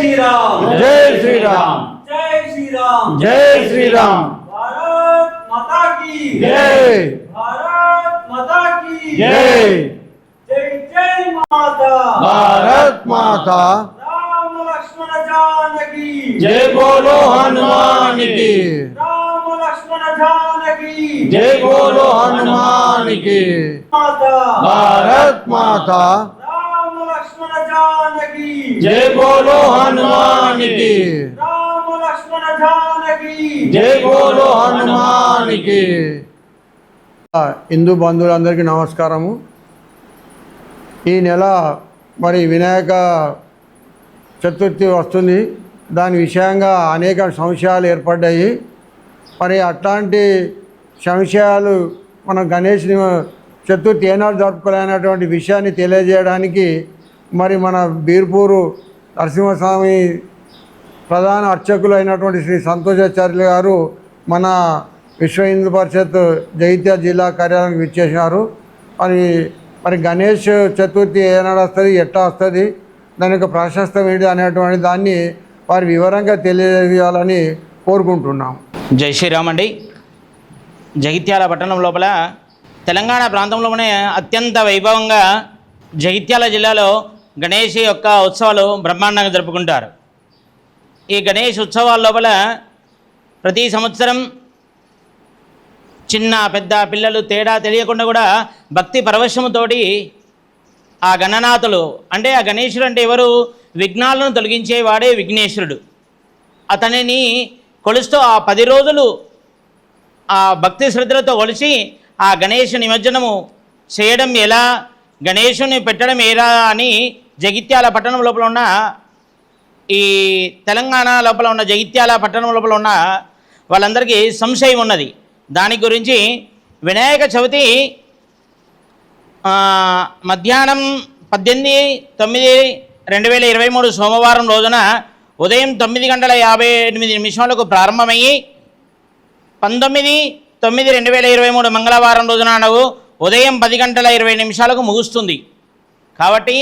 श्रीराम जय श्रीराम जय श्रीराम जय श्रीराम भारत माता की जय भारत माता की जय जय जय माता भारत माता राम लक्ष्मण जानकी जय बोलो हनुमान की राम लक्ष्मण जानकी जय बोलो हनुमान की माता भारत माता राम लक्ष्मण जानकी जय बोलो हनुमान की राम लक्ष्मण जानकी जय बोलो हनुमान की హిందూ బంధువులందరికీ నమస్కారము। ఈ నెల మరి వినాయక చతుర్థి వస్తుంది। దాని విషయంగా అనేక సంశయాలు ఏర్పడ్డాయి। మరి అట్లాంటి సంశయాలు మన గణేష్ చతుర్థి ఏనాడు జరుపుకోలేనటువంటి విషయాన్ని తెలియజేయడానికి మరి మన బీర్పూరు నరసింహస్వామి ప్రధాన అర్చకులు అయినటువంటి శ్రీ సంతోషాచార్యులు గారు మన విశ్వ హిందూ పరిషత్ జగిత్యాల జిల్లా కార్యాలయానికి విచ్చేసినారు। మరి గణేష్ చతుర్థి ఏనాడు వస్తుంది, ఎట్లా వస్తుంది, దాని యొక్క ప్రాశస్త్యం ఏంటి అనేటువంటి దాన్ని వారి వివరంగా తెలియజేయాలని కోరుకుంటున్నాం। జై శ్రీరామ్ అండి। జగిత్యాల పట్టణం లోపల తెలంగాణ ప్రాంతంలోనే అత్యంత వైభవంగా జగిత్యాల జిల్లాలో గణేష్ యొక్క ఉత్సవాలు బ్రహ్మాండంగా జరుపుకుంటారు। ఈ గణేష్ ఉత్సవాల లోపల ప్రతి సంవత్సరం చిన్న పెద్ద పిల్లలు తేడా తెలియకుండా కూడా భక్తి పరవశముతోటి ఆ గణనాథులు అంటే ఆ గణేశుడు అంటే ఎవరు, విఘ్నాలను తొలగించేవాడే విఘ్నేశ్వరుడు। అతనిని కొలుస్తూ ఆ 10 రోజులు ఆ భక్తి శ్రద్ధలతో కొలిసి ఆ గణేష్ నిమజ్జనము చేయడం ఎలా, గణేశుని పెట్టడం ఎలా అని జగిత్యాల పట్టణం లోపల ఉన్న ఈ తెలంగాణ లోపల ఉన్న జగిత్యాల పట్టణం లోపల ఉన్న వాళ్ళందరికీ సంశయం ఉన్నది। దాని గురించి వినాయక చవితి మధ్యాహ్నం 18/9/2023 సోమవారం రోజున ఉదయం 9:58 ప్రారంభమయ్యి 19/9/2023 మంగళవారం రోజున ఉదయం 10:20 ముగుస్తుంది। కాబట్టి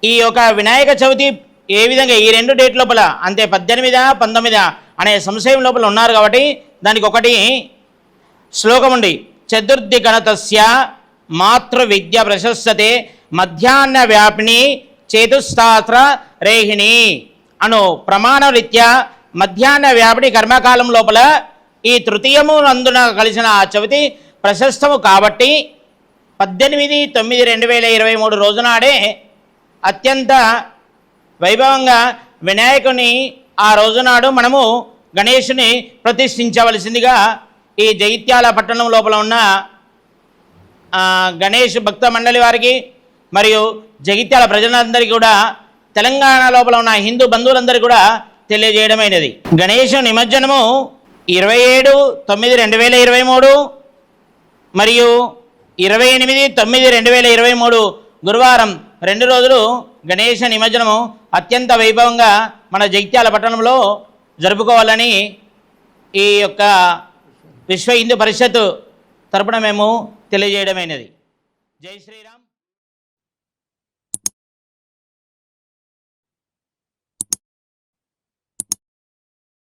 ఈ యొక్క వినాయక చవితి ఏ విధంగా ఈ 2 డేట్ లోపల అంతే 18, 19 అనే సంశయం లోపల ఉన్నారు। కాబట్టి దానికి ఒకటి శ్లోకం ఉంది, చతుర్థి గణతస్య మాతృ విద్య ప్రశస్తతే మధ్యాహ్న వ్యాపిని చేతుశాస్త్ర రేహిణి అను ప్రమాణరీత్యా మధ్యాహ్న వ్యాపిని కర్మకాలం లోపల ఈ తృతీయము నందున కలిసిన ఆ చవితి ప్రశస్తము కాబట్టి 18/9/2023 రోజునాడే అత్యంత వైభవంగా వినాయకుని ఆ రోజునాడు మనము గణేషుని ప్రతిష్ఠించవలసిందిగా ఈ జగిత్యాల పట్టణం లోపల ఉన్న గణేష్ భక్త మండలి వారికి మరియు జగిత్యాల ప్రజలందరికీ కూడా తెలంగాణ లోపల ఉన్న హిందూ బంధువులందరికీ కూడా తెలియజేయడమైనది। గణేష్ నిమజ్జనము 27/9/2023 మరియు 28/9/2023 గురువారం 2 రోజులు గణేష నిమజ్జనము అత్యంత వైభవంగా మన జగిత్యాల పట్టణంలో జరుపుకోవాలని ఈ యొక్క విశ్వ హిందూ పరిషత్ తరపున మేము తెలియజేయడమైనది। జై శ్రీరామ్।